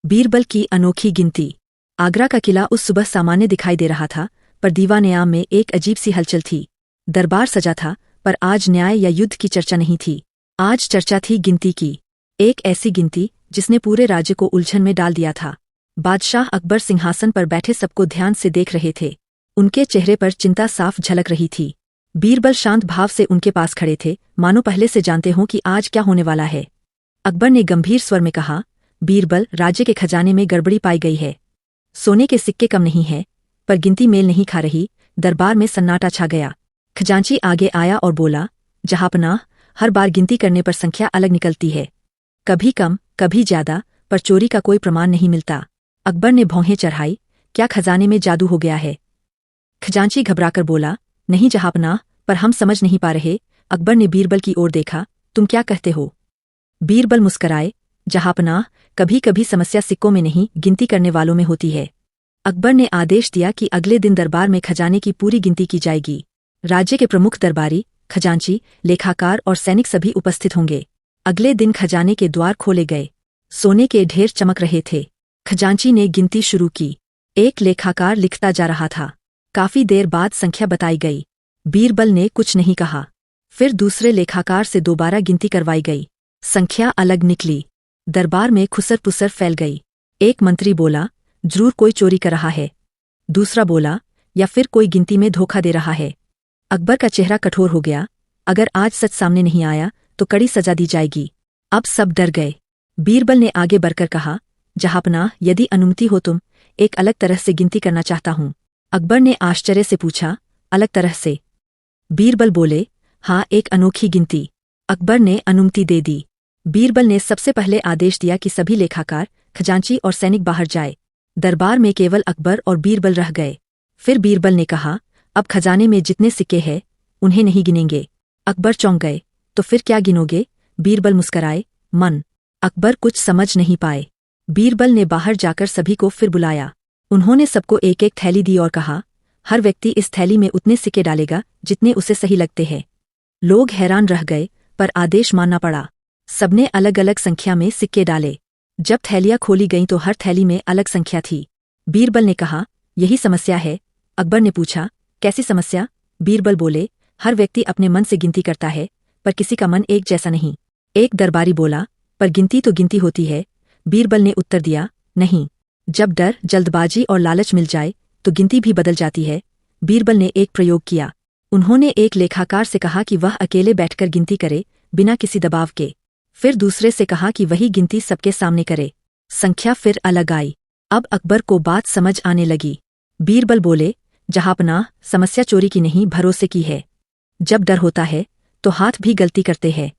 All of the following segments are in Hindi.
बीरबल की अनोखी गिनती। आगरा का किला उस सुबह सामान्य दिखाई दे रहा था, पर दीवान-ए-आम में एक अजीब सी हलचल थी। दरबार सजा था, पर आज न्याय या युद्ध की चर्चा नहीं थी। आज चर्चा थी गिनती की। एक ऐसी गिनती जिसने पूरे राज्य को उलझन में डाल दिया था। बादशाह अकबर सिंहासन पर बैठे सबको ध्यान से देख रहे थे। उनके चेहरे पर चिंता साफ झलक रही थी। बीरबल शांत भाव से उनके पास खड़े थे, मानो पहले से जानते हों कि आज क्या होने वाला है। अकबर ने गंभीर स्वर में कहा, बीरबल, राज्य के खजाने में गड़बड़ी पाई गई है। सोने के सिक्के कम नहीं है, पर गिनती मेल नहीं खा रही। दरबार में सन्नाटा छा गया। खजांची आगे आया और बोला, जहांपनाह, हर बार गिनती करने पर संख्या अलग निकलती है। कभी कम, कभी ज्यादा, पर चोरी का कोई प्रमाण नहीं मिलता। अकबर ने भौहें चढ़ाई, क्या खजाने में जादू हो गया है? खजांची घबराकर बोला, नहीं जहांपनाह, पर हम समझ नहीं पा रहे। अकबर ने बीरबल की ओर देखा, तुम क्या कहते हो? बीरबल मुस्कराए, जहांपनाह, कभी कभी समस्या सिक्कों में नहीं, गिनती करने वालों में होती है। अकबर ने आदेश दिया कि अगले दिन दरबार में खजाने की पूरी गिनती की जाएगी। राज्य के प्रमुख दरबारी, खजांची, लेखाकार और सैनिक सभी उपस्थित होंगे। अगले दिन खजाने के द्वार खोले गए। सोने के ढेर चमक रहे थे। खजांची ने गिनती शुरू की। एक लेखाकार लिखता जा रहा था। काफी देर बाद संख्या बताई गई। बीरबल ने कुछ नहीं कहा। फिर दूसरे लेखाकार से दोबारा गिनती करवाई गई। संख्या अलग निकली। दरबार में खुसर पुसर फैल गई। एक मंत्री बोला, जरूर कोई चोरी कर रहा है। दूसरा बोला, या फिर कोई गिनती में धोखा दे रहा है। अकबर का चेहरा कठोर हो गया। अगर आज सच सामने नहीं आया तो कड़ी सजा दी जाएगी। अब सब डर गए। बीरबल ने आगे बढ़कर कहा, जहांपनाह, यदि अनुमति हो तुम एक अलग तरह से गिनती करना चाहता हूं। अकबर ने आश्चर्य से पूछा, अलग तरह से? बीरबल बोले, हाँ, एक अनोखी गिनती। अकबर ने अनुमति दे दी। बीरबल ने सबसे पहले आदेश दिया कि सभी लेखाकार, खजांची और सैनिक बाहर जाए। दरबार में केवल अकबर और बीरबल रह गए। फिर बीरबल ने कहा, अब खजाने में जितने सिक्के हैं उन्हें नहीं गिनेंगे। अकबर चौंक गए, तो फिर क्या गिनोगे? बीरबल मुस्कराए, मन। अकबर कुछ समझ नहीं पाए। बीरबल ने बाहर जाकर सभी को फिर बुलाया। उन्होंने सबको एक एक थैली दी और कहा, हर व्यक्ति इस थैली में उतने सिक्के डालेगा जितने उसे सही लगते हैं। लोग हैरान रह गए, पर आदेश मानना पड़ा। सबने अलग अलग संख्या में सिक्के डाले। जब थैलियां खोली गईं तो हर थैली में अलग संख्या थी। बीरबल ने कहा, यही समस्या है। अकबर ने पूछा, कैसी समस्या? बीरबल बोले, हर व्यक्ति अपने मन से गिनती करता है, पर किसी का मन एक जैसा नहीं। एक दरबारी बोला, पर गिनती तो गिनती होती है। बीरबल ने उत्तर दिया, नहीं। जब डर, जल्दबाजी और लालच मिल जाए तो गिनती भी बदल जाती है। बीरबल ने एक प्रयोग किया। उन्होंने एक लेखाकार से कहा कि वह अकेले बैठकर गिनती करे, बिना किसी दबाव के। फिर दूसरे से कहा कि वही गिनती सबके सामने करे। संख्या फिर अलग आई। अब अकबर को बात समझ आने लगी। बीरबल बोले, जहांपनाह, समस्या चोरी की नहीं, भरोसे की है। जब डर होता है तो हाथ भी गलती करते हैं।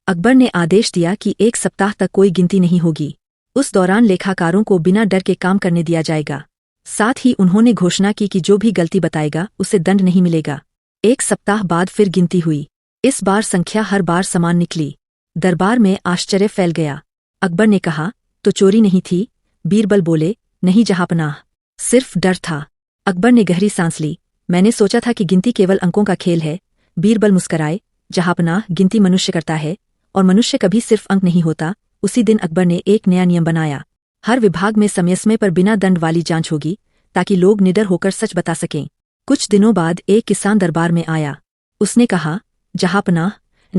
अकबर ने आदेश दिया कि 1 सप्ताह तक कोई गिनती नहीं होगी। उस दौरान लेखाकारों को बिना डर के काम करने दिया जाएगा। साथ ही उन्होंने घोषणा की कि जो भी गलती बताएगा उसे दंड नहीं मिलेगा। 1 सप्ताह बाद फिर गिनती हुई। इस बार संख्या हर बार समान निकली। दरबार में आश्चर्य फैल गया। अकबर ने कहा, तो चोरी नहीं थी? बीरबल बोले, नहीं जहांपनाह, सिर्फ डर था। अकबर ने गहरी सांस ली। मैंने सोचा था कि गिनती केवल अंकों का खेल है। बीरबल मुस्कराए, जहांपनाह, गिनती मनुष्य करता है, और मनुष्य कभी सिर्फ अंक नहीं होता। उसी दिन अकबर ने एक नया नियम बनाया। हर विभाग में समय पर बिना दंड वाली जांच होगी, ताकि लोग निडर होकर सच बता सकें। कुछ दिनों बाद एक किसान दरबार में आया। उसने कहा, जहांपनाह,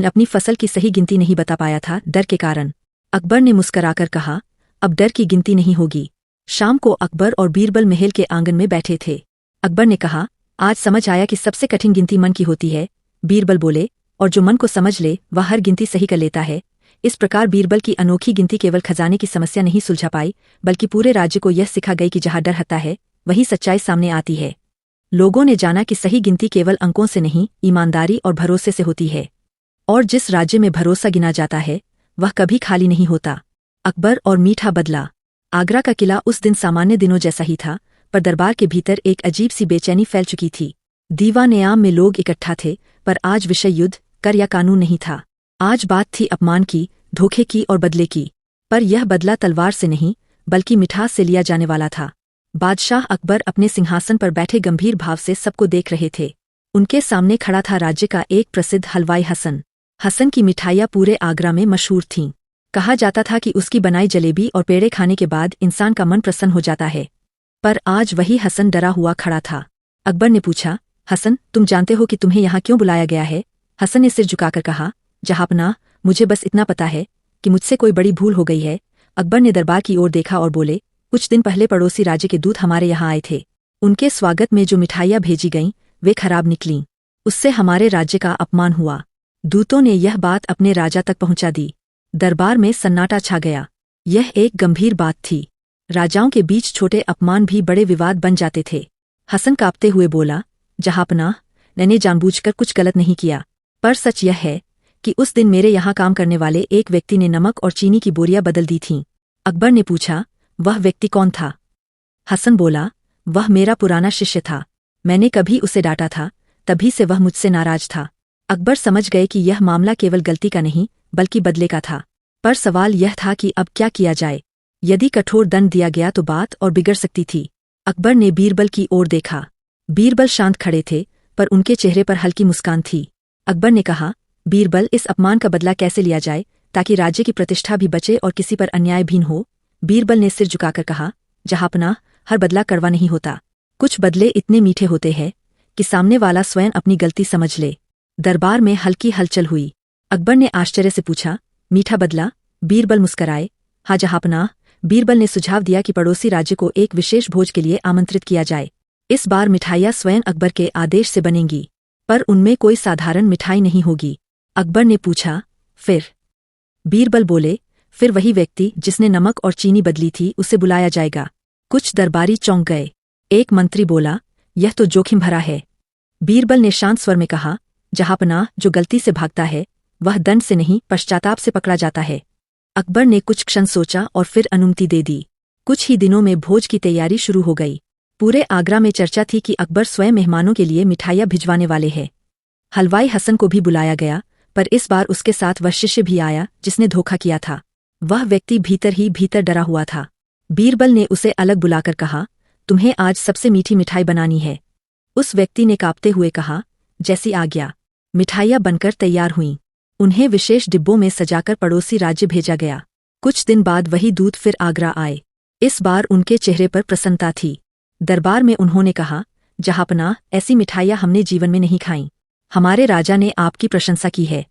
अपनी फसल की सही गिनती नहीं बता पाया था, डर के कारण। अकबर ने मुस्कराकर कहा, अब डर की गिनती नहीं होगी। शाम को अकबर और बीरबल महल के आंगन में बैठे थे। अकबर ने कहा, आज समझ आया कि सबसे कठिन गिनती मन की होती है। बीरबल बोले, और जो मन को समझ ले वह हर गिनती सही कर लेता है। इस प्रकार बीरबल की अनोखी गिनती केवल खजाने की समस्या नहीं सुलझा पाई, बल्कि पूरे राज्य को यह सिखा गई कि जहां डर हता है वही सच्चाई सामने आती है। लोगों ने जाना कि सही गिनती केवल अंकों से नहीं, ईमानदारी और भरोसे से होती है। और जिस राज्य में भरोसा गिना जाता है वह कभी खाली नहीं होता। अकबर और मीठा बदला। आगरा का किला उस दिन सामान्य दिनों जैसा ही था, पर दरबार के भीतर एक अजीब सी बेचैनी फैल चुकी थी। दीवान-ए-आम में लोग इकट्ठा थे, पर आज विषय युद्ध, कर या कानून नहीं था। आज बात थी अपमान की, धोखे की और बदले की। पर यह बदला तलवार से नहीं, बल्कि मिठास से लिया जाने वाला था। बादशाह अकबर अपने सिंहासन पर बैठे गंभीर भाव से सबको देख रहे थे। उनके सामने खड़ा था राज्य का एक प्रसिद्ध हलवाई हसन। हसन की मिठाइयाँ पूरे आगरा में मशहूर थीं। कहा जाता था कि उसकी बनाई जलेबी और पेड़े खाने के बाद इंसान का मन प्रसन्न हो जाता है। पर आज वही हसन डरा हुआ खड़ा था। अकबर ने पूछा, हसन, तुम जानते हो कि तुम्हें यहाँ क्यों बुलाया गया है? हसन ने सिर झुकाकर कहा, जहांपनाह, मुझे बस इतना पता है कि मुझसे कोई बड़ी भूल हो गई है। अकबर ने दरबार की ओर देखा और बोले, कुछ दिन पहले पड़ोसी राज्य के दूत हमारे यहाँ आए थे। उनके स्वागत में जो मिठाइयाँ भेजी गईं वे खराब निकलीं। उससे हमारे राज्य का अपमान हुआ। दूतों ने यह बात अपने राजा तक पहुंचा दी। दरबार में सन्नाटा छा गया। यह एक गंभीर बात थी। राजाओं के बीच छोटे अपमान भी बड़े विवाद बन जाते थे। हसन कांपते हुए बोला, जहांपनाह, मैंने जानबूझकर कुछ गलत नहीं किया, पर सच यह है कि उस दिन मेरे यहाँ काम करने वाले एक व्यक्ति ने नमक और चीनी की बोरियां बदल दी थीं। अकबर ने पूछा, वह व्यक्ति कौन था? हसन बोला, वह मेरा पुराना शिष्य था। मैंने कभी उसे डांटा था, तभी से वह मुझसे नाराज था। अकबर समझ गए कि यह मामला केवल गलती का नहीं बल्कि बदले का था। पर सवाल यह था कि अब क्या किया जाए। यदि कठोर दंड दिया गया तो बात और बिगड़ सकती थी। अकबर ने बीरबल की ओर देखा। बीरबल शांत खड़े थे, पर उनके चेहरे पर हल्की मुस्कान थी। अकबर ने कहा, बीरबल, इस अपमान का बदला कैसे लिया जाए ताकि राज्य की प्रतिष्ठा भी बचे और किसी पर अन्याय भी न हो? बीरबल ने सिर झुकाकर कहा, जहांपनाह, हर बदला कड़वा नहीं होता। कुछ बदले इतने मीठे होते हैं कि सामने वाला स्वयं अपनी गलती समझ ले। दरबार में हल्की हलचल हुई। अकबर ने आश्चर्य से पूछा, मीठा बदला? बीरबल मुस्कराए, हाँ जहांपनाह। बीरबल ने सुझाव दिया कि पड़ोसी राज्य को एक विशेष भोज के लिए आमंत्रित किया जाए। इस बार मिठाइयाँ स्वयं अकबर के आदेश से बनेंगी, पर उनमें कोई साधारण मिठाई नहीं होगी। अकबर ने पूछा, फिर? बीरबल बोले, फिर वही व्यक्ति जिसने नमक और चीनी बदली थी उसे बुलाया जाएगा। कुछ दरबारी चौंक गए। एक मंत्री बोला, यह तो जोखिम भरा है। बीरबल ने शांत स्वर में कहा, जहांपनाह, जो गलती से भागता है वह दंड से नहीं पश्चाताप से पकड़ा जाता है। अकबर ने कुछ क्षण सोचा और फिर अनुमति दे दी। कुछ ही दिनों में भोज की तैयारी शुरू हो गई। पूरे आगरा में चर्चा थी कि अकबर स्वयं मेहमानों के लिए मिठाइयाँ भिजवाने वाले हैं। हलवाई हसन को भी बुलाया गया, पर इस बार उसके साथ वह शिष्य भी आया जिसने धोखा किया था। वह व्यक्ति भीतर ही भीतर डरा हुआ था। बीरबल ने उसे अलग बुलाकर कहा, तुम्हें आज सबसे मीठी मिठाई बनानी है। उस व्यक्ति ने कांपते हुए कहा, जैसी आज्ञा। मिठाइयाँ बनकर तैयार हुईं। उन्हें विशेष डिब्बों में सजाकर पड़ोसी राज्य भेजा गया। कुछ दिन बाद वही दूत फिर आगरा आए। इस बार उनके चेहरे पर प्रसन्नता थी। दरबार में उन्होंने कहा, जहांपनाह, ऐसी मिठाइयाँ हमने जीवन में नहीं खाईं। हमारे राजा ने आपकी प्रशंसा की है।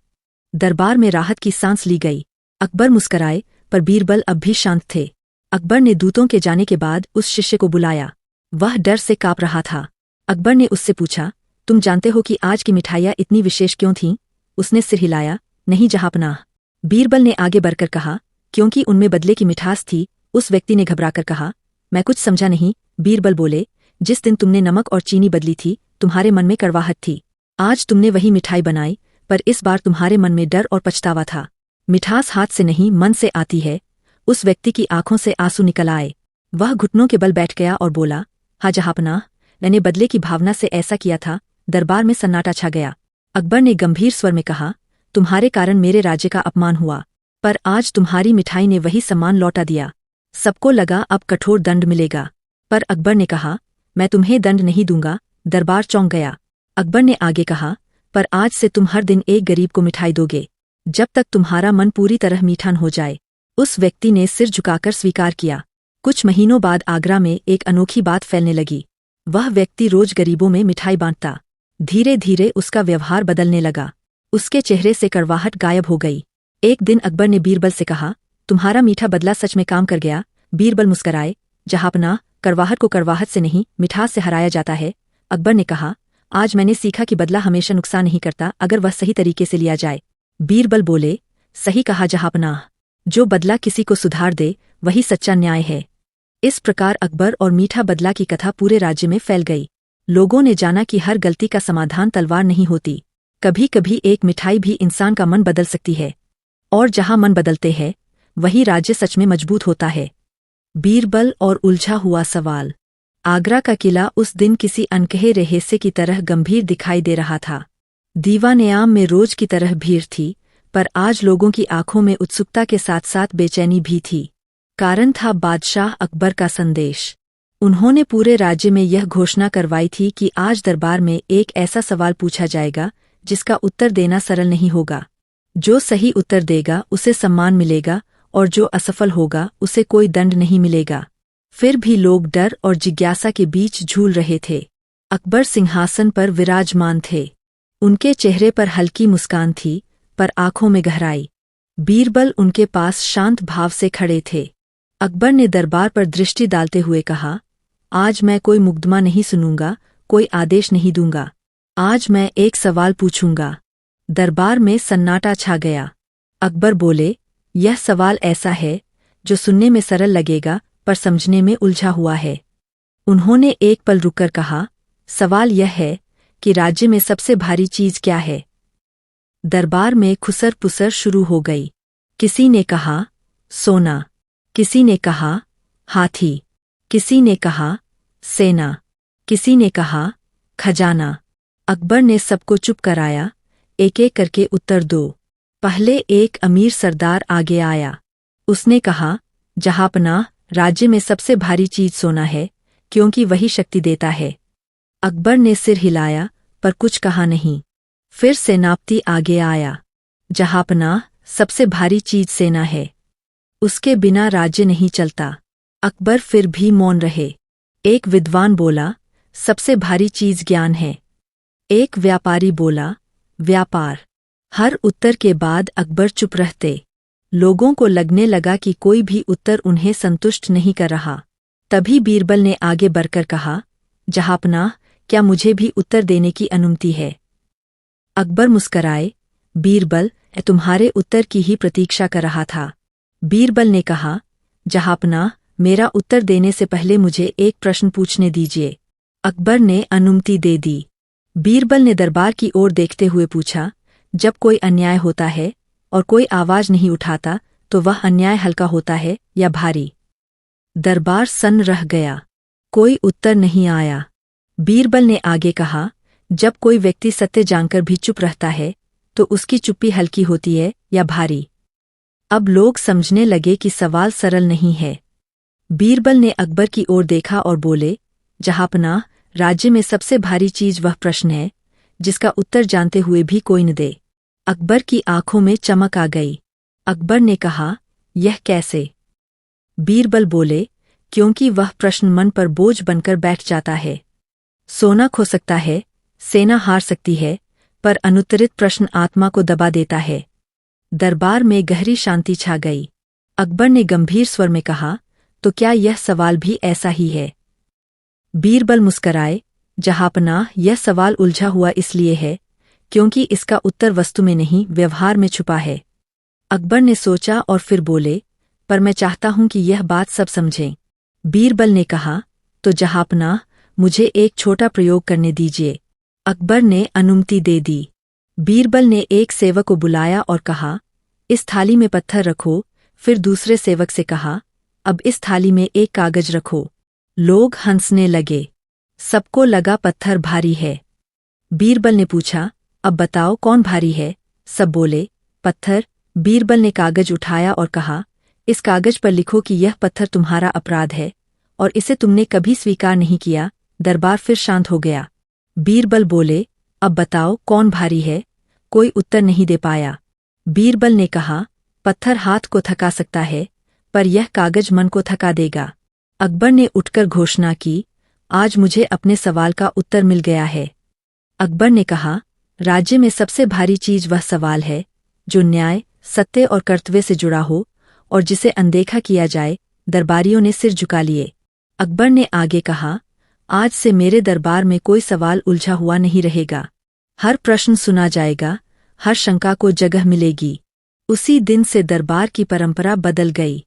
दरबार में राहत की सांस ली गई। अकबर मुस्कराए, पर बीरबल अब भी शांत थे। अकबर ने दूतों के जाने के बाद उस शिष्य को बुलाया। वह डर से काँप रहा था। अकबर ने उससे पूछा, तुम जानते हो कि आज की मिठाइयाँ इतनी विशेष क्यों थीं? उसने सिर हिलाया, नहीं जहांपनाह। बीरबल ने आगे बढ़कर कहा, क्योंकि उनमें बदले की मिठास थी। उस व्यक्ति ने घबराकर कहा, मैं कुछ समझा नहीं। बीरबल बोले, जिस दिन तुमने नमक और चीनी बदली थी तुम्हारे मन में कड़वाहट थी। आज तुमने वही मिठाई बनाई, पर इस बार तुम्हारे मन में डर और पछतावा था। मिठास हाथ से नहीं मन से आती है। उस व्यक्ति की आंखों से आंसू निकल आए। वह घुटनों के बल बैठ गया और बोला, हाँ जहांपनाह, मैंने बदले की भावना से ऐसा किया था। दरबार में सन्नाटा छा गया। अकबर ने गंभीर स्वर में कहा, तुम्हारे कारण मेरे राज्य का अपमान हुआ, पर आज तुम्हारी मिठाई ने वही सम्मान लौटा दिया। सबको लगा अब कठोर दंड मिलेगा, पर अकबर ने कहा, मैं तुम्हें दंड नहीं दूंगा। दरबार चौंक गया। अकबर ने आगे कहा, पर आज से तुम हर दिन एक गरीब को मिठाई दोगे, जब तक तुम्हारा मन पूरी तरह मीठा न हो जाए। उस व्यक्ति ने सिर झुकाकर स्वीकार किया। कुछ महीनों बाद आगरा में एक अनोखी बात फैलने लगी। वह व्यक्ति रोज गरीबों में मिठाई बांटता। धीरे धीरे उसका व्यवहार बदलने लगा। उसके चेहरे से कड़वाहट गायब हो गई। एक दिन अकबर ने बीरबल से कहा, तुम्हारा मीठा बदला सच में काम कर गया। बीरबल मुस्कराए, जहांपनाह, कड़वाहट को कड़वाहट से नहीं मिठास से हराया जाता है। अकबर ने कहा, आज मैंने सीखा कि बदला हमेशा नुकसान नहीं करता अगर वह सही तरीके से लिया जाए। बीरबल बोले, सही कहा जहांपनाह, जो बदला किसी को सुधार दे वही सच्चा न्याय है। इस प्रकार अकबर और मीठा बदला की कथा पूरे राज्य में फैल गई। लोगों ने जाना कि हर गलती का समाधान तलवार नहीं होती। कभी कभी एक मिठाई भी इंसान का मन बदल सकती है, और जहां मन बदलते हैं वही राज्य सच में मजबूत होता है। बीरबल और उलझा हुआ सवाल। आगरा का किला उस दिन किसी अनकहे रहस्य की तरह गंभीर दिखाई दे रहा था। दीवान-ए-आम में रोज की तरह भीड़ थी, पर आज लोगों की आंखों में उत्सुकता के साथ साथ बेचैनी भी थी। कारण था बादशाह अकबर का संदेश। उन्होंने पूरे राज्य में यह घोषणा करवाई थी कि आज दरबार में एक ऐसा सवाल पूछा जाएगा जिसका उत्तर देना सरल नहीं होगा। जो सही उत्तर देगा उसे सम्मान मिलेगा और जो असफल होगा उसे कोई दंड नहीं मिलेगा। फिर भी लोग डर और जिज्ञासा के बीच झूल रहे थे। अकबर सिंहासन पर विराजमान थे। उनके चेहरे पर हल्की मुस्कान थी, पर आंखों में गहराई। बीरबल उनके पास शांत भाव से खड़े थे। अकबर ने दरबार पर दृष्टि डालते हुए कहा, आज मैं कोई मुकदमा नहीं सुनूंगा, कोई आदेश नहीं दूंगा। आज मैं एक सवाल पूछूंगा। दरबार में सन्नाटा छा गया। अकबर बोले, यह सवाल ऐसा है जो सुनने में सरल लगेगा पर समझने में उलझा हुआ है। उन्होंने एक पल रुककर कहा, सवाल यह है कि राज्य में सबसे भारी चीज क्या है? दरबार में खुसर पुसर शुरू हो गई। किसी ने कहा, सोना। किसी ने कहा, हाथी। किसी ने कहा, सेना। किसी ने कहा, खजाना। अकबर ने सबको चुप कराया, एक एक करके उत्तर दो। पहले एक अमीर सरदार आगे आया। उसने कहा, जहांपनाह, राज्य में सबसे भारी चीज सोना है, क्योंकि वही शक्ति देता है। अकबर ने सिर हिलाया पर कुछ कहा नहीं। फिर सेनापति आगे आया। जहांपनाह, सबसे भारी चीज सेना है, उसके बिना राज्य नहीं चलता। अकबर फिर भी मौन रहे। एक विद्वान बोला, सबसे भारी चीज ज्ञान है। एक व्यापारी बोला, व्यापार। हर उत्तर के बाद अकबर चुप रहते। लोगों को लगने लगा कि कोई भी उत्तर उन्हें संतुष्ट नहीं कर रहा। तभी बीरबल ने आगे बढ़कर कहा, जहांपनाह, क्या मुझे भी उत्तर देने की अनुमति है? अकबर मुस्कराए। बीरबल, तुम्हारे उत्तर की ही प्रतीक्षा कर रहा था। बीरबल ने कहा, जहांपनाह, मेरा उत्तर देने से पहले मुझे एक प्रश्न पूछने दीजिए। अकबर ने अनुमति दे दी। बीरबल ने दरबार की ओर देखते हुए पूछा, जब कोई अन्याय होता है और कोई आवाज नहीं उठाता तो वह अन्याय हल्का होता है या भारी? दरबार सन्न रह गया। कोई उत्तर नहीं आया। बीरबल ने आगे कहा, जब कोई व्यक्ति सत्य जानकर भी चुप रहता है तो उसकी चुप्पी हल्की होती है या भारी? अब लोग समझने लगे कि सवाल सरल नहीं है। बीरबल ने अकबर की ओर देखा और बोले, जहांपनाह, राज्य में सबसे भारी चीज वह प्रश्न है जिसका उत्तर जानते हुए भी कोई न दे। अकबर की आंखों में चमक आ गई। अकबर ने कहा, यह कैसे? बीरबल बोले, क्योंकि वह प्रश्न मन पर बोझ बनकर बैठ जाता है। सोना खो सकता है, सेना हार सकती है, पर अनुत्तरित प्रश्न आत्मा को दबा देता है। दरबार में गहरी शांति छा गई। अकबर ने गंभीर स्वर में कहा, तो क्या यह सवाल भी ऐसा ही है? बीरबल मुस्कराए। जहांपनाह, यह सवाल उलझा हुआ इसलिए है क्योंकि इसका उत्तर वस्तु में नहीं, व्यवहार में छुपा है। अकबर ने सोचा और फिर बोले, पर मैं चाहता हूं कि यह बात सब समझें। बीरबल ने कहा, तो जहांपनाह, मुझे एक छोटा प्रयोग करने दीजिए। अकबर ने अनुमति दे दी। बीरबल ने एक सेवक को बुलाया और कहा, इस थाली में पत्थर रखो। फिर दूसरे सेवक से कहा, अब इस थाली में एक कागज रखो। लोग हंसने लगे। सबको लगा पत्थर भारी है। बीरबल ने पूछा, अब बताओ कौन भारी है? सब बोले, पत्थर। बीरबल ने कागज उठाया और कहा, इस कागज पर लिखो कि यह पत्थर तुम्हारा अपराध है और इसे तुमने कभी स्वीकार नहीं किया। दरबार फिर शांत हो गया। बीरबल बोले, अब बताओ कौन भारी है? कोई उत्तर नहीं दे पाया। बीरबल ने कहा, पत्थर हाथ को थका सकता है, पर यह कागज मन को थका देगा। अकबर ने उठकर घोषणा की, आज मुझे अपने सवाल का उत्तर मिल गया है। अकबर ने कहा, राज्य में सबसे भारी चीज वह सवाल है जो न्याय, सत्य और कर्तव्य से जुड़ा हो और जिसे अनदेखा किया जाए। दरबारियों ने सिर झुका लिए। अकबर ने आगे कहा, आज से मेरे दरबार में कोई सवाल उलझा हुआ नहीं रहेगा। हर प्रश्न सुना जाएगा, हर शंका को जगह मिलेगी। उसी दिन से दरबार की परंपरा बदल गई।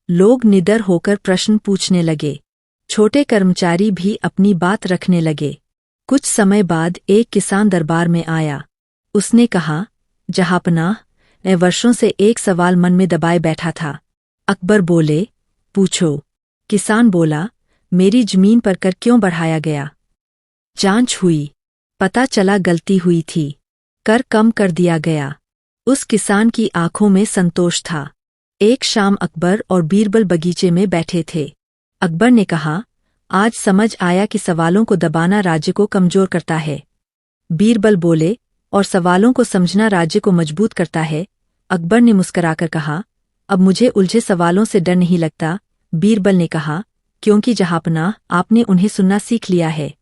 लोग निडर होकर प्रश्न पूछने लगे। छोटे कर्मचारी भी अपनी बात रखने लगे। कुछ समय बाद एक किसान दरबार में आया। उसने कहा, जहांपनाह, मैं वर्षों से एक सवाल मन में दबाए बैठा था। अकबर बोले, पूछो। किसान बोला, मेरी जमीन पर कर क्यों बढ़ाया गया? जांच हुई, पता चला गलती हुई थी, कर कम कर दिया गया। उस किसान की आंखों में संतोष था। एक शाम अकबर और बीरबल बगीचे में बैठे थे। अकबर ने कहा, आज समझ आया कि सवालों को दबाना राज्य को कमजोर करता है। बीरबल बोले, और सवालों को समझना राज्य को मजबूत करता है, अकबर ने मुस्कराकर कहा, अब मुझे उलझे सवालों से डर नहीं लगता। बीरबल ने कहा, क्योंकि जहांपनाह आपने उन्हें सुनना सीख लिया है।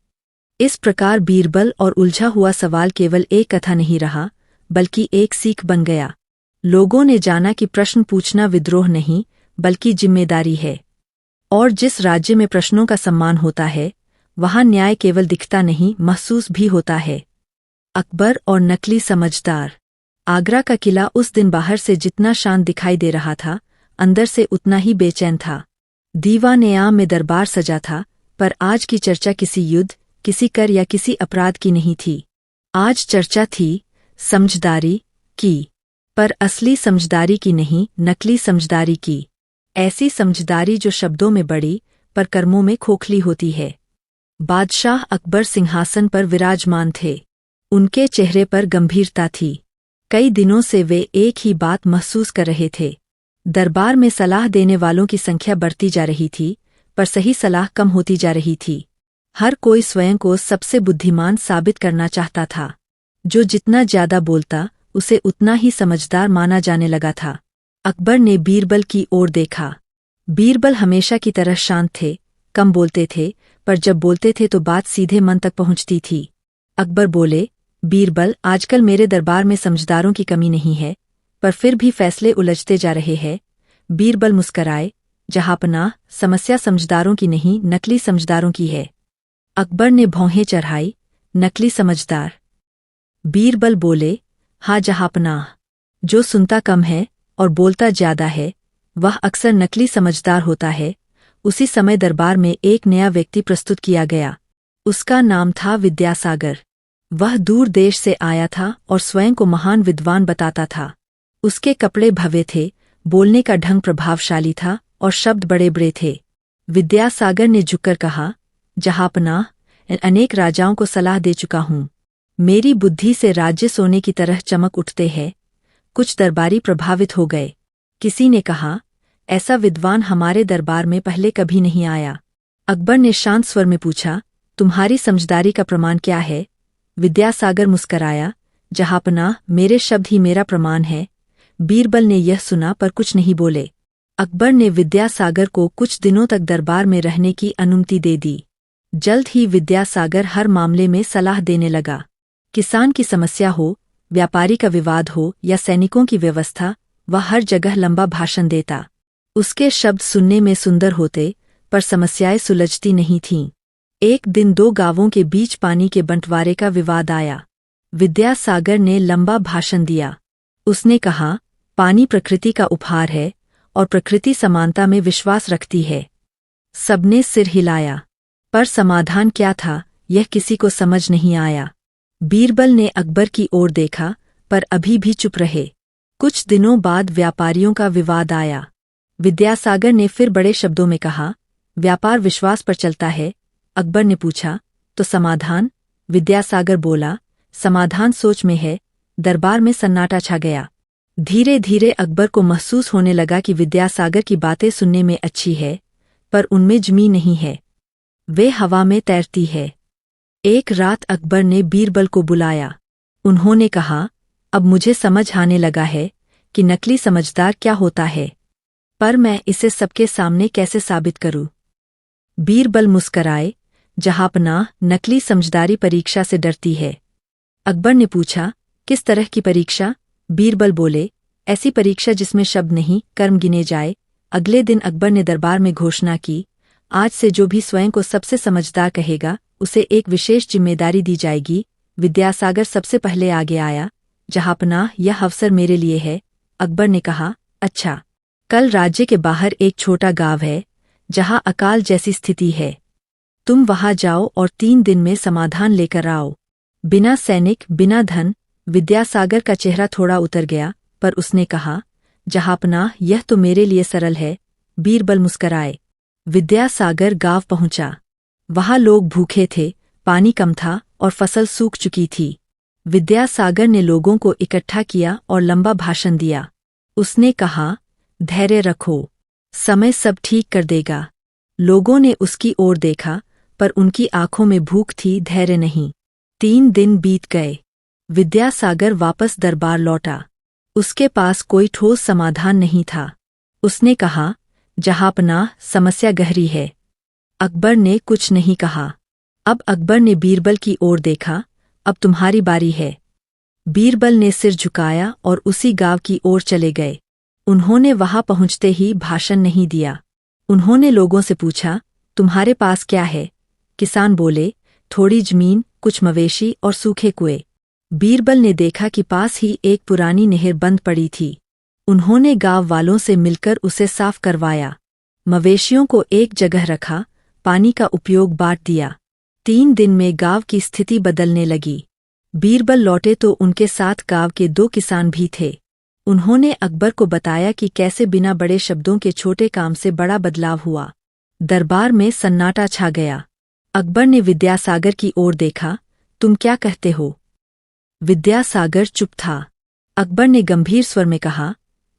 इस प्रकार बीरबल और उलझा हुआ सवाल केवल एक कथा नहीं रहा, बल्कि एक सीख बन गया। लोगों ने जाना कि प्रश्न पूछना विद्रोह नहीं, बल्कि जिम्मेदारी है। और जिस राज्य में प्रश्नों का सम्मान होता है, वहां न्याय केवल दिखता नहीं, महसूस भी होता है। अकबर और नकली समझदार। आगरा का किला उस दिन बाहर से जितना शांत दिखाई दे रहा था, अंदर से उतना ही बेचैन था। दीवान-ए-आम में दरबार सजा था, पर आज की चर्चा किसी युद्ध, किसी कर या किसी अपराध की नहीं थी। आज चर्चा थी समझदारी की, पर असली समझदारी की नहीं, नकली समझदारी की। ऐसी समझदारी जो शब्दों में बड़ी, पर कर्मों में खोखली होती है। बादशाह अकबर सिंहासन पर विराजमान थे। उनके चेहरे पर गंभीरता थी। कई दिनों से वे एक ही बात महसूस कर रहे थे। दरबार में सलाह देने वालों की संख्या बढ़ती जा रही थी, पर सही सलाह कम होती जा रही थी। हर कोई स्वयं को सबसे बुद्धिमान साबित करना चाहता था। जो जितना ज्यादा बोलता, उसे उतना ही समझदार माना जाने लगा था। अकबर ने बीरबल की ओर देखा। बीरबल हमेशा की तरह शांत थे, कम बोलते थे, पर जब बोलते थे तो बात सीधे मन तक पहुंचती थी। अकबर बोले, बीरबल, आजकल मेरे दरबार में समझदारों की कमी नहीं है, पर फिर भी फैसले उलझते जा रहे हैं। बीरबल मुस्कराए, जहांपनाह, समस्या समझदारों की नहीं, नकली समझदारों की है। अकबर ने भौहें चढ़ाई, नकली समझदार? बीरबल बोले, हाँ जहांपनाह, जो सुनता कम है और बोलता ज्यादा है, वह अक्सर नकली समझदार होता है। उसी समय दरबार में एक नया व्यक्ति प्रस्तुत किया गया। उसका नाम था विद्यासागर। वह दूर देश से आया था और स्वयं को महान विद्वान बताता था। उसके कपड़े भव्य थे, बोलने का ढंग प्रभावशाली था और शब्द बड़े बड़े थे। विद्यासागर ने झुककर कहा, जहांपनाह, अनेक राजाओं को सलाह दे चुका हूँ। मेरी बुद्धि से राज्य सोने की तरह चमक उठते हैं। कुछ दरबारी प्रभावित हो गए। किसी ने कहा, ऐसा विद्वान हमारे दरबार में पहले कभी नहीं आया। अकबर ने शांत स्वर में पूछा, तुम्हारी समझदारी का प्रमाण क्या है? विद्यासागर मुस्कराया, जहांपनाह, मेरे शब्द ही मेरा प्रमाण है। बीरबल ने यह सुना पर कुछ नहीं बोले। अकबर ने विद्यासागर को कुछ दिनों तक दरबार में रहने की अनुमति दे दी। जल्द ही विद्यासागर हर मामले में सलाह देने लगा। किसान की समस्या हो, व्यापारी का विवाद हो या सैनिकों की व्यवस्था, वह हर जगह लंबा भाषण देता। उसके शब्द सुनने में सुंदर होते, पर समस्याएं सुलझती नहीं थीं। एक दिन दो गांवों के बीच पानी के बंटवारे का विवाद आया। विद्यासागर ने लंबा भाषण दिया। उसने कहा, पानी प्रकृति का उपहार है और प्रकृति समानता में विश्वास रखती है। सबने सिर हिलाया, पर समाधान क्या था, यह किसी को समझ नहीं आया। बीरबल ने अकबर की ओर देखा, पर अभी भी चुप रहे। कुछ दिनों बाद व्यापारियों का विवाद आया। विद्यासागर ने फिर बड़े शब्दों में कहा, व्यापार विश्वास पर चलता है। अकबर ने पूछा, तो समाधान? विद्यासागर बोला, समाधान सोच में है। दरबार में सन्नाटा छा गया। धीरे धीरे अकबर को महसूस होने लगा कि विद्यासागर की बातें सुनने में अच्छी है, पर उनमें जमीन नहीं है। वे हवा में तैरती है। एक रात अकबर ने बीरबल को बुलाया। उन्होंने कहा, अब मुझे समझ आने लगा है कि नकली समझदार क्या होता है, पर मैं इसे सबके सामने कैसे साबित करूं? बीरबल मुस्कराए, जहांपनाह, नकली समझदारी परीक्षा से डरती है। अकबर ने पूछा, किस तरह की परीक्षा? बीरबल बोले, ऐसी परीक्षा जिसमें शब्द नहीं, कर्म गिने जाए। अगले दिन अकबर ने दरबार में घोषणा की, आज से जो भी स्वयं को सबसे समझदार कहेगा, उसे एक विशेष जिम्मेदारी दी जाएगी। विद्यासागर सबसे पहले आगे आया, जहांपनाह, यह अवसर मेरे लिए है। अकबर ने कहा, अच्छा। कल राज्य के बाहर एक छोटा गांव है, जहां अकाल जैसी स्थिति है। तुम वहां जाओ और 3 दिन में समाधान लेकर आओ। बिना सैनिक, बिना धन। विद्यासागर का चेहरा थोड़ा उतर गया, पर उसने कहा, जहांपनाह, यह तो मेरे लिए सरल है। बीरबल मुस्कराए। विद्यासागर गांव पहुंचा। वहां लोग भूखे थे, पानी कम था और फसल सूख चुकी थी। विद्यासागर ने लोगों को इकट्ठा किया और लंबा भाषण दिया। उसने कहा, धैर्य रखो, समय सब ठीक कर देगा। लोगों ने उसकी ओर देखा, पर उनकी आंखों में भूख थी, धैर्य नहीं। 3 दिन बीत गए। विद्यासागर वापस दरबार लौटा। उसके पास कोई ठोस समाधान नहीं था। उसने कहा, जहांपनाह, समस्या गहरी है। अकबर ने कुछ नहीं कहा। अब अकबर ने बीरबल की ओर देखा। अब तुम्हारी बारी है। बीरबल ने सिर झुकाया और उसी गांव की ओर चले गए। उन्होंने वहां पहुंचते ही भाषण नहीं दिया। उन्होंने लोगों से पूछा, तुम्हारे पास क्या है? किसान बोले, थोड़ी जमीन, कुछ मवेशी और सूखे कुएं। बीरबल ने देखा कि पास ही एक पुरानी नहर बंद पड़ी थी। उन्होंने गांव वालों से मिलकर उसे साफ करवाया, मवेशियों को एक जगह रखा, पानी का उपयोग बांट दिया। 3 दिन में गांव की स्थिति बदलने लगी। बीरबल लौटे तो उनके साथ गांव के 2 किसान भी थे। उन्होंने अकबर को बताया कि कैसे बिना बड़े शब्दों के छोटे काम से बड़ा बदलाव हुआ। दरबार में सन्नाटा छा गया। अकबर ने विद्यासागर की ओर देखा, तुम क्या कहते हो? विद्यासागर चुप था। अकबर ने गंभीर स्वर में कहा,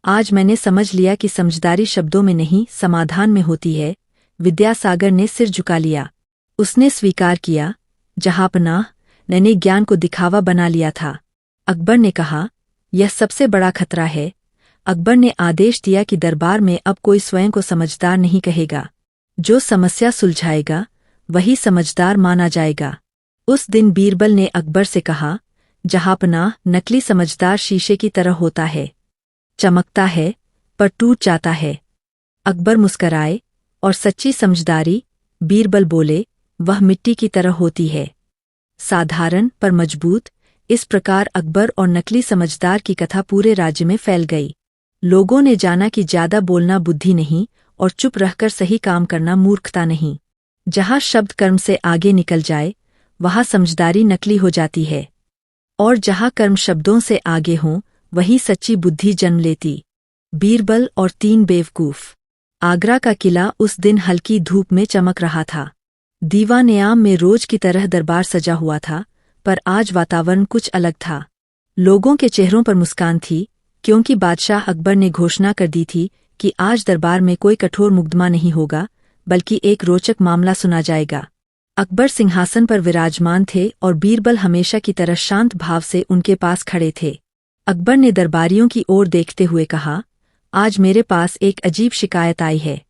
आज मैंने समझ लिया कि समझदारी शब्दों में नहीं, समाधान में होती है। विद्यासागर ने सिर झुका लिया। उसने स्वीकार किया, जहांपनाह, मैंने ज्ञान को दिखावा बना लिया था। अकबर ने कहा, यह सबसे बड़ा खतरा है। अकबर ने आदेश दिया कि दरबार में अब कोई स्वयं को समझदार नहीं कहेगा। जो समस्या सुलझाएगा वही समझदार माना जाएगा। उस दिन बीरबल ने अकबर से कहा, जहांपनाह, नकली समझदार शीशे की तरह होता है, चमकता है पर टूट जाता है। अकबर मुस्कराए, और सच्ची समझदारी? बीरबल बोले, वह मिट्टी की तरह होती है, साधारण पर मजबूत। इस प्रकार अकबर और नकली समझदार की कथा पूरे राज्य में फैल गई। लोगों ने जाना कि ज्यादा बोलना बुद्धि नहीं और चुप रहकर सही काम करना मूर्खता नहीं। जहाँ शब्द कर्म से आगे निकल जाए वहाँ समझदारी नकली हो जाती है, और जहाँ कर्म शब्दों से आगे हों वही सच्ची बुद्धि जन्म लेती। बीरबल और 3 बेवकूफ। आगरा का किला उस दिन हल्की धूप में चमक रहा था। दीवान-ए-आम में रोज की तरह दरबार सजा हुआ था, पर आज वातावरण कुछ अलग था। लोगों के चेहरों पर मुस्कान थी, क्योंकि बादशाह अकबर ने घोषणा कर दी थी कि आज दरबार में कोई कठोर मुकदमा नहीं होगा, बल्कि एक रोचक मामला सुना जाएगा। अकबर सिंहासन पर विराजमान थे और बीरबल हमेशा की तरह शांत भाव से उनके पास खड़े थे। अकबर ने दरबारियों की ओर देखते हुए कहा, आज मेरे पास एक अजीब शिकायत आई है।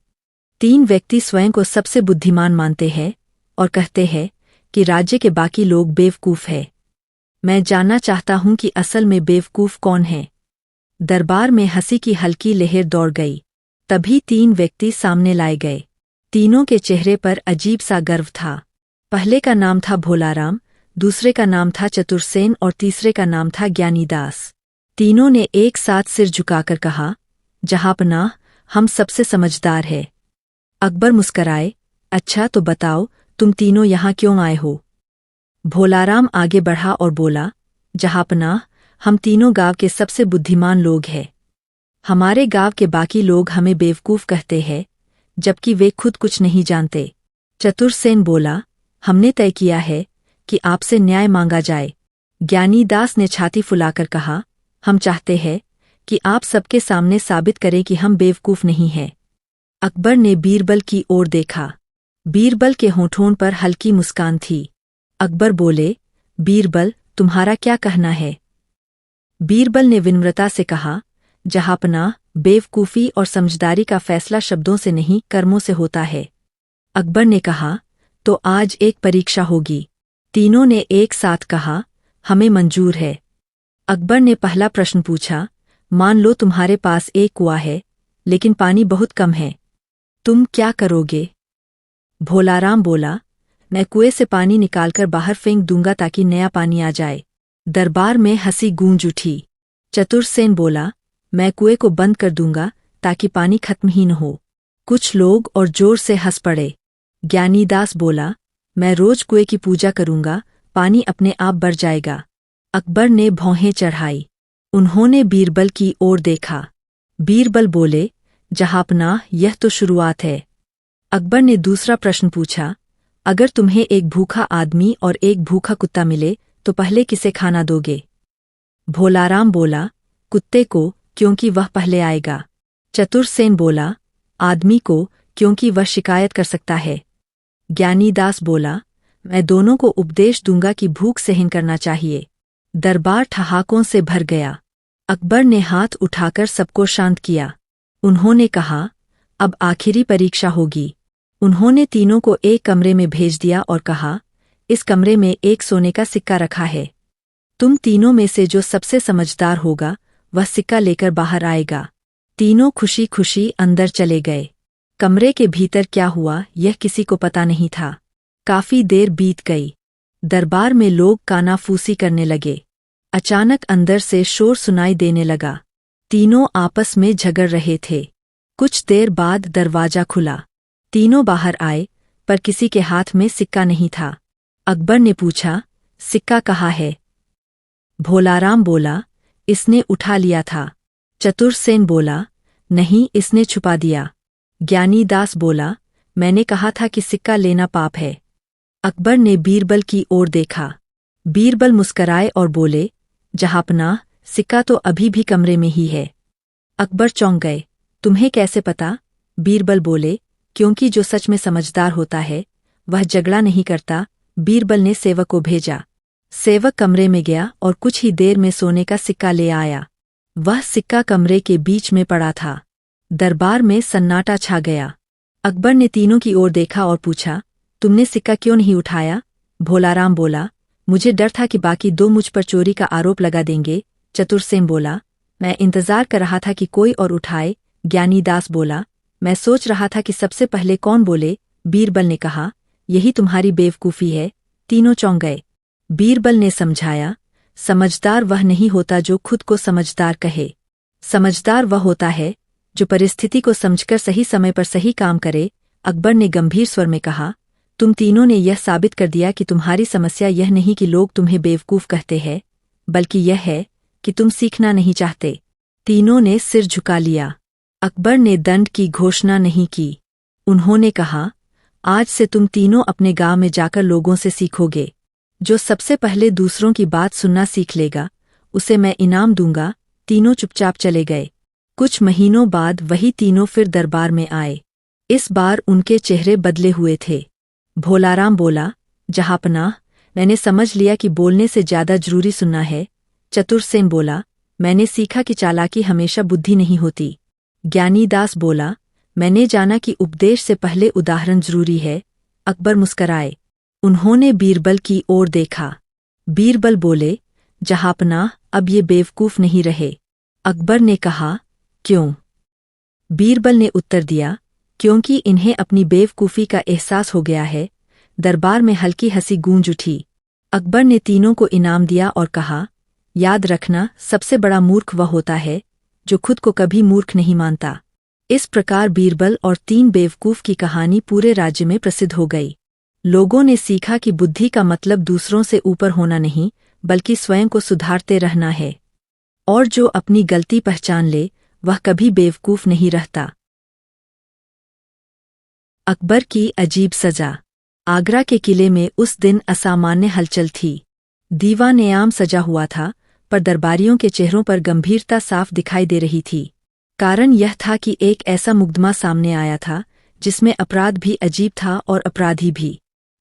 3 व्यक्ति स्वयं को सबसे बुद्धिमान मानते हैं और कहते हैं कि राज्य के बाकी लोग बेवकूफ हैं। मैं जानना चाहता हूं कि असल में बेवकूफ कौन है। दरबार में हंसी की हल्की लहर दौड़ गई। तभी 3 व्यक्ति सामने लाए गए। तीनों के चेहरे पर अजीब सा गर्व था। पहले का नाम था भोलाराम, दूसरे का नाम था चतुरसेन और तीसरे का नाम था ज्ञानीदास। तीनों ने एक साथ सिर झुकाकर कहा, जहांपनाह, हम सबसे समझदार है। अकबर मुस्कराए, अच्छा तो बताओ, तुम तीनों यहाँ क्यों आए हो? भोलाराम आगे बढ़ा और बोला, जहांपनाह, हम तीनों गांव के सबसे बुद्धिमान लोग हैं। हमारे गांव के बाकी लोग हमें बेवकूफ कहते हैं, जबकि वे खुद कुछ नहीं जानते। चतुरसेन बोला, हमने तय किया है कि आपसे न्याय मांगा जाए। ज्ञानीदास ने छाती फुलाकर कहा, हम चाहते हैं कि आप सबके सामने साबित करें कि हम बेवकूफ नहीं हैं। अकबर ने बीरबल की ओर देखा। बीरबल के होठों पर हल्की मुस्कान थी। अकबर बोले, बीरबल, तुम्हारा क्या कहना है? बीरबल ने विनम्रता से कहा, जहांपनाह, बेवकूफ़ी और समझदारी का फैसला शब्दों से नहीं, कर्मों से होता है। अकबर ने कहा, तो आज एक परीक्षा होगी। तीनों ने एक साथ कहा, हमें मंजूर है। अकबर ने पहला प्रश्न पूछा, मान लो तुम्हारे पास एक कुआं है, लेकिन पानी बहुत कम है, तुम क्या करोगे? भोलाराम बोला, मैं कुएं से पानी निकालकर बाहर फेंक दूंगा ताकि नया पानी आ जाए। दरबार में हंसी गूंज उठी। चतुरसेन बोला, मैं कुएं को बंद कर दूंगा ताकि पानी खत्म ही न हो। कुछ लोग और जोर से हंस पड़े। ज्ञानीदास बोला, मैं रोज कुएं की पूजा करूंगा, पानी अपने आप बढ़ जाएगा। अकबर ने भौहें चढ़ाई। उन्होंने बीरबल की ओर देखा। बीरबल बोले, जहांपनाह, यह तो शुरुआत है। अकबर ने दूसरा प्रश्न पूछा, अगर तुम्हें एक भूखा आदमी और एक भूखा कुत्ता मिले तो पहले किसे खाना दोगे? भोलाराम बोला, कुत्ते को, क्योंकि वह पहले आएगा। चतुरसेन बोला, आदमी को, क्योंकि वह शिकायत कर सकता है। ज्ञानीदास बोला, मैं दोनों को उपदेश दूंगा कि भूख सहन करना चाहिए। दरबार ठहाकों से भर गया। अकबर ने हाथ उठाकर सबको शांत किया। उन्होंने कहा, अब आखिरी परीक्षा होगी। उन्होंने तीनों को एक कमरे में भेज दिया और कहा, इस कमरे में एक सोने का सिक्का रखा है। तुम तीनों में से जो सबसे समझदार होगा वह सिक्का लेकर बाहर आएगा। तीनों खुशी खुशी अंदर चले गए। कमरे के भीतर क्या हुआ यह किसी को पता नहीं था। काफी देर बीत गई। दरबार में लोग कानाफूसी करने लगे। अचानक अंदर से शोर सुनाई देने लगा। तीनों आपस में झगड़ रहे थे। कुछ देर बाद दरवाजा खुला। तीनों बाहर आए, पर किसी के हाथ में सिक्का नहीं था। अकबर ने पूछा, सिक्का कहाँ है? भोलाराम बोला, इसने उठा लिया था। चतुरसेन बोला, नहीं, इसने छुपा दिया। ज्ञानीदास बोला, मैंने कहा था कि सिक्का लेना पाप है। अकबर ने बीरबल की ओर देखा। बीरबल मुस्कराए और बोले, जहांपनाह, सिक्का तो अभी भी कमरे में ही है। अकबर चौंक गए। तुम्हें कैसे पता? बीरबल बोले, क्योंकि जो सच में समझदार होता है वह झगड़ा नहीं करता। बीरबल ने सेवक को भेजा। सेवक कमरे में गया और कुछ ही देर में सोने का सिक्का ले आया। वह सिक्का कमरे के बीच में पड़ा था। दरबार में सन्नाटा छा गया। अकबर ने तीनों की ओर देखा और पूछा, तुमने सिक्का क्यों नहीं उठाया? भोलाराम बोला, मुझे डर था कि बाकी दो मुझ पर चोरी का आरोप लगा देंगे। चतुरसेन बोला, मैं इंतजार कर रहा था कि कोई और उठाए। ज्ञानीदास बोला, मैं सोच रहा था कि सबसे पहले कौन बोले। बीरबल ने कहा, यही तुम्हारी बेवकूफ़ी है। तीनों चौंक गए। बीरबल ने समझाया, समझदार वह नहीं होता जो खुद को समझदार कहे। समझदार वह होता है जो परिस्थिति को समझकर सही समय पर सही काम करे। अकबर ने गंभीर स्वर में कहा, तुम तीनों ने यह साबित कर दिया कि तुम्हारी समस्या यह नहीं कि लोग तुम्हें बेवकूफ़ कहते हैं, बल्कि यह है कि तुम सीखना नहीं चाहते। तीनों ने सिर झुका लिया। अकबर ने दंड की घोषणा नहीं की। उन्होंने कहा, आज से तुम तीनों अपने गांव में जाकर लोगों से सीखोगे। जो सबसे पहले दूसरों की बात सुनना सीख लेगा उसे मैं इनाम दूंगा। तीनों चुपचाप चले गए। कुछ महीनों बाद वही तीनों फिर दरबार में आए। इस बार उनके चेहरे बदले हुए थे। भोलाराम बोला, जहांपनाह, मैंने समझ लिया कि बोलने से ज्यादा जरूरी सुनना है। चतुरसेन बोला, मैंने सीखा कि चालाकी हमेशा बुद्धि नहीं होती। ज्ञानीदास बोला, मैंने जाना कि उपदेश से पहले उदाहरण जरूरी है। अकबर मुस्कराए। उन्होंने बीरबल की ओर देखा। बीरबल बोले, जहांपनाह, अब ये बेवकूफ़ नहीं रहे। अकबर ने कहा, क्यों? बीरबल ने उत्तर दिया, क्योंकि इन्हें अपनी बेवकूफ़ी का एहसास हो गया है। दरबार में हल्की हंसी गूंज उठी। अकबर ने तीनों को इनाम दिया और कहा, याद रखना, सबसे बड़ा मूर्ख वह होता है जो खुद को कभी मूर्ख नहीं मानता। इस प्रकार बीरबल और तीन बेवकूफ़ की कहानी पूरे राज्य में प्रसिद्ध हो गई। लोगों ने सीखा कि बुद्धि का मतलब दूसरों से ऊपर होना नहीं, बल्कि स्वयं को सुधारते रहना है। और जो अपनी गलती पहचान ले वह कभी बेवकूफ़ नहीं रहता। अकबर की अजीब सजा। आगरा के किले में उस दिन असामान्य हलचल थी। दीवान-ए-आम सजा हुआ था, पर दरबारियों के चेहरों पर गंभीरता साफ दिखाई दे रही थी। कारण यह था कि एक ऐसा मुकदमा सामने आया था जिसमें अपराध भी अजीब था और अपराधी भी।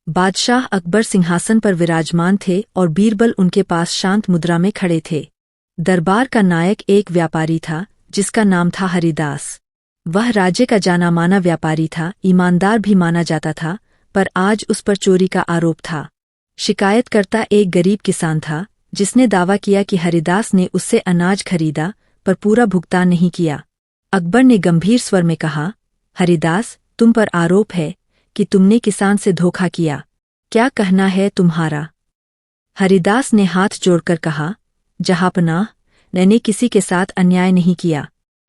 बादशाह अकबर सिंहासन पर विराजमान थे और बीरबल उनके पास शांत मुद्रा में खड़े थे। दरबार का नायक एक व्यापारी था जिसका नाम था हरिदास। वह राज्य का जाना माना व्यापारी था, ईमानदार भी माना जाता था, पर आज उस पर चोरी का आरोप था। शिकायतकर्ता एक गरीब किसान था जिसने दावा किया कि हरिदास ने उससे अनाज खरीदा पर पूरा भुगतान नहीं किया। अकबर ने गंभीर स्वर में कहा, हरिदास, तुम पर आरोप है कि तुमने किसान से धोखा किया। क्या कहना है तुम्हारा? हरिदास ने हाथ जोड़कर कहा, जहांपनाह, मैंने किसी के साथ अन्याय नहीं किया।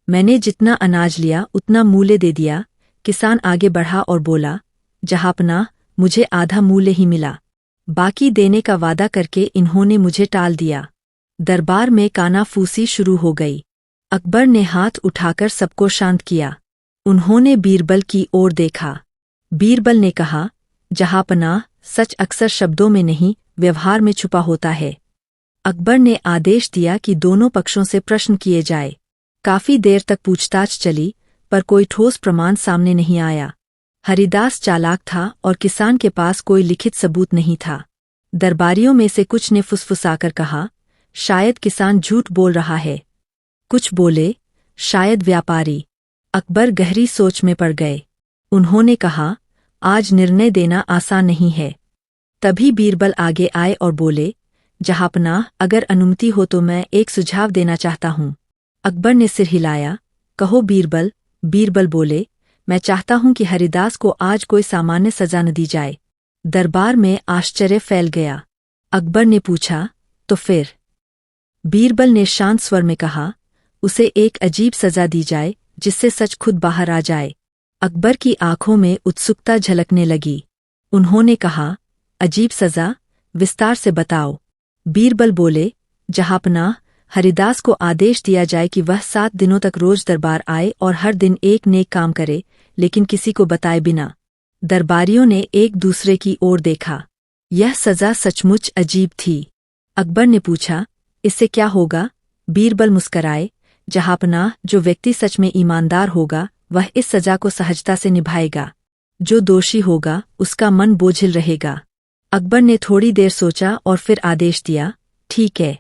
मैंने जितना अनाज लिया उतना मूल्य दे दिया। किसान आगे बढ़ा और बोला, जहांपनाह, मुझे आधा मूल्य ही मिला। बाकी देने का वादा करके इन्होंने मुझे टाल दिया। दरबार में कानाफूसी शुरू हो गई। अकबर ने हाथ उठाकर सबको शांत किया। उन्होंने बीरबल की ओर देखा। बीरबल ने कहा, जहांपनाह, सच अक्सर शब्दों में नहीं, व्यवहार में छुपा होता है। अकबर ने आदेश दिया कि दोनों पक्षों से प्रश्न किए जाए। काफी देर तक पूछताछ चली, पर कोई ठोस प्रमाण सामने नहीं आया। हरिदास चालाक था और किसान के पास कोई लिखित सबूत नहीं था। दरबारियों में से कुछ ने फुसफुसाकर कहा, शायद किसान झूठ बोल रहा है। कुछ बोले, शायद व्यापारी। अकबर गहरी सोच में पड़ गए। उन्होंने कहा, आज निर्णय देना आसान नहीं है। तभी बीरबल आगे आए और बोले, जहांपनाह, अगर अनुमति हो तो मैं एक सुझाव देना चाहता हूँ। अकबर ने सिर हिलाया। कहो बीरबल। बीरबल बोले, मैं चाहता हूँ कि हरिदास को आज कोई सामान्य सजा न दी जाए। दरबार में आश्चर्य फैल गया। अकबर ने पूछा, तो फिर? बीरबल ने शांत स्वर में कहा, उसे एक अजीब सजा दी जाए जिससे सच खुद बाहर आ जाए। अकबर की आंखों में उत्सुकता झलकने लगी। उन्होंने कहा, अजीब सजा? विस्तार से बताओ। बीरबल बोले, जहांपनाह, हरिदास को आदेश दिया जाए कि वह 7 दिनों तक रोज दरबार आए और हर दिन एक नेक काम करे, लेकिन किसी को बताए बिना। दरबारियों ने एक दूसरे की ओर देखा। यह सजा सचमुच अजीब थी। अकबर ने पूछा, इससे क्या होगा? बीरबल मुस्कराए, जहांपनाह, जो व्यक्ति सच में ईमानदार होगा वह इस सजा को सहजता से निभाएगा। जो दोषी होगा उसका मन बोझिल रहेगा। अकबर ने थोड़ी देर सोचा और फिर आदेश दिया, ठीक है।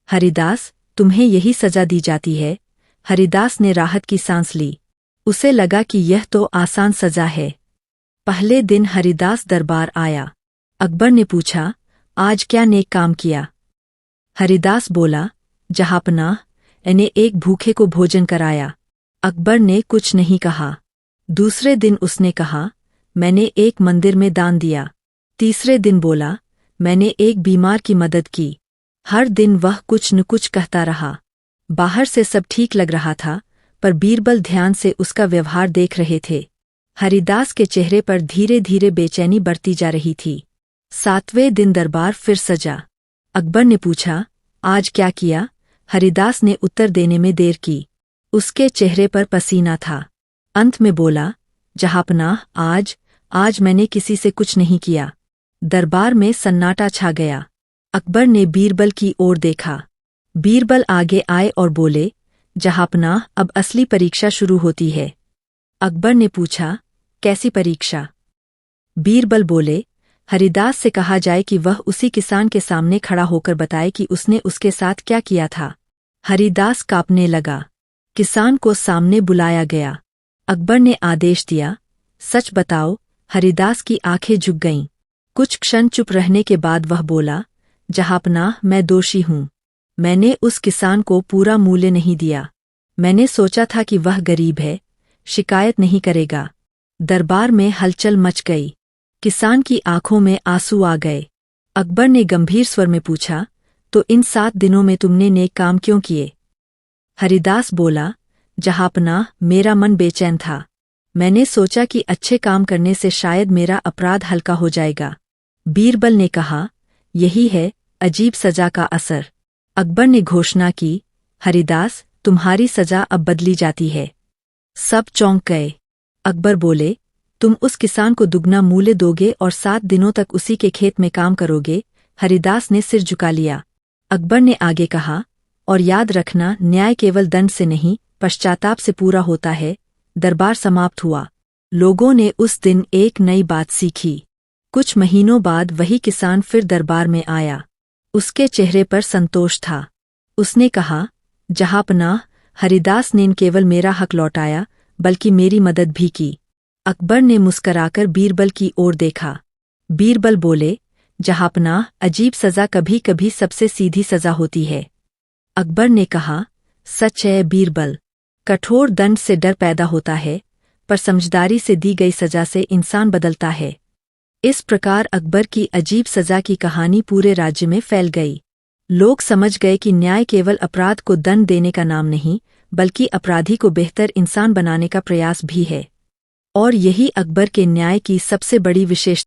हरिदास, तुम्हें यही सजा दी जाती है। हरिदास ने राहत की सांस ली। उसे लगा कि यह तो आसान सजा है। पहले दिन हरिदास दरबार आया। अकबर ने पूछा, आज क्या नेक काम किया? हरिदास बोला, जहांपनाह, मैंने एक भूखे को भोजन कराया। अकबर ने कुछ नहीं कहा। दूसरे दिन उसने कहा, मैंने एक मंदिर में दान दिया। तीसरे दिन बोला, मैंने एक बीमार की मदद की। हर दिन वह कुछ न कुछ कहता रहा। बाहर से सब ठीक लग रहा था, पर बीरबल ध्यान से उसका व्यवहार देख रहे थे। हरिदास के चेहरे पर धीरे धीरे बेचैनी बढ़ती जा रही थी। 7वें दिन दरबार फिर सजा। अकबर ने पूछा, आज क्या किया? हरिदास ने उत्तर देने में देर की। उसके चेहरे पर पसीना था। अंत में बोला, जहांपनाह, आज मैंने किसी से कुछ नहीं किया। दरबार में सन्नाटा छा गया। अकबर ने बीरबल की ओर देखा। बीरबल आगे आए और बोले, जहांपनाह, अब असली परीक्षा शुरू होती है। अकबर ने पूछा, कैसी परीक्षा? बीरबल बोले, हरिदास से कहा जाए कि वह उसी किसान के सामने खड़ा होकर बताए कि उसने उसके साथ क्या किया था। हरिदास कांपने लगा। किसान को सामने बुलाया गया। अकबर ने आदेश दिया, सच बताओ। हरिदास की आंखें झुक गईं। कुछ क्षण चुप रहने के बाद वह बोला, जहांपनाह, मैं दोषी हूँ। मैंने उस किसान को पूरा मूल्य नहीं दिया। मैंने सोचा था कि वह गरीब है, शिकायत नहीं करेगा। दरबार में हलचल मच गई। किसान की आंखों में आंसू आ गए। अकबर ने गंभीर स्वर में पूछा, तो इन 7 दिनों में तुमने नेक काम क्यों किए? हरिदास बोला, जहांपनाह, मेरा मन बेचैन था। मैंने सोचा कि अच्छे काम करने से शायद मेरा अपराध हल्का हो जाएगा। बीरबल ने कहा, यही है अजीब सजा का असर। अकबर ने घोषणा की, हरिदास, तुम्हारी सजा अब बदली जाती है। सब चौंक गए। अकबर बोले, तुम उस किसान को दुगना मूल्य दोगे और 7 दिनों तक उसी के खेत में काम करोगे? हरिदास ने सिर झुका लिया। अकबर ने आगे कहा, और याद रखना, न्याय केवल दंड से नहीं, पश्चाताप से पूरा होता है। दरबार समाप्त हुआ। लोगों ने उस दिन एक नई बात सीखी। कुछ महीनों बाद वही किसान फिर दरबार में आया। उसके चेहरे पर संतोष था। उसने कहा, जहांपनाह, हरिदास ने न केवल मेरा हक लौटाया बल्कि मेरी मदद भी की। अकबर ने मुस्कराकर बीरबल की ओर देखा। बीरबल बोले, जहांपनाह, अजीब सजा कभी कभी सबसे सीधी सजा होती है। अकबर ने कहा, सच है बीरबल। कठोर दंड से डर पैदा होता है, पर समझदारी से दी गई सजा से इंसान बदलता है। इस प्रकार अकबर की अजीब सजा की कहानी पूरे राज्य में फैल गई। लोग समझ गए कि न्याय केवल अपराध को दंड देने का नाम नहीं, बल्कि अपराधी को बेहतर इंसान बनाने का प्रयास भी है। और यही अकबर के न्याय की सबसे बड़ी विशेषता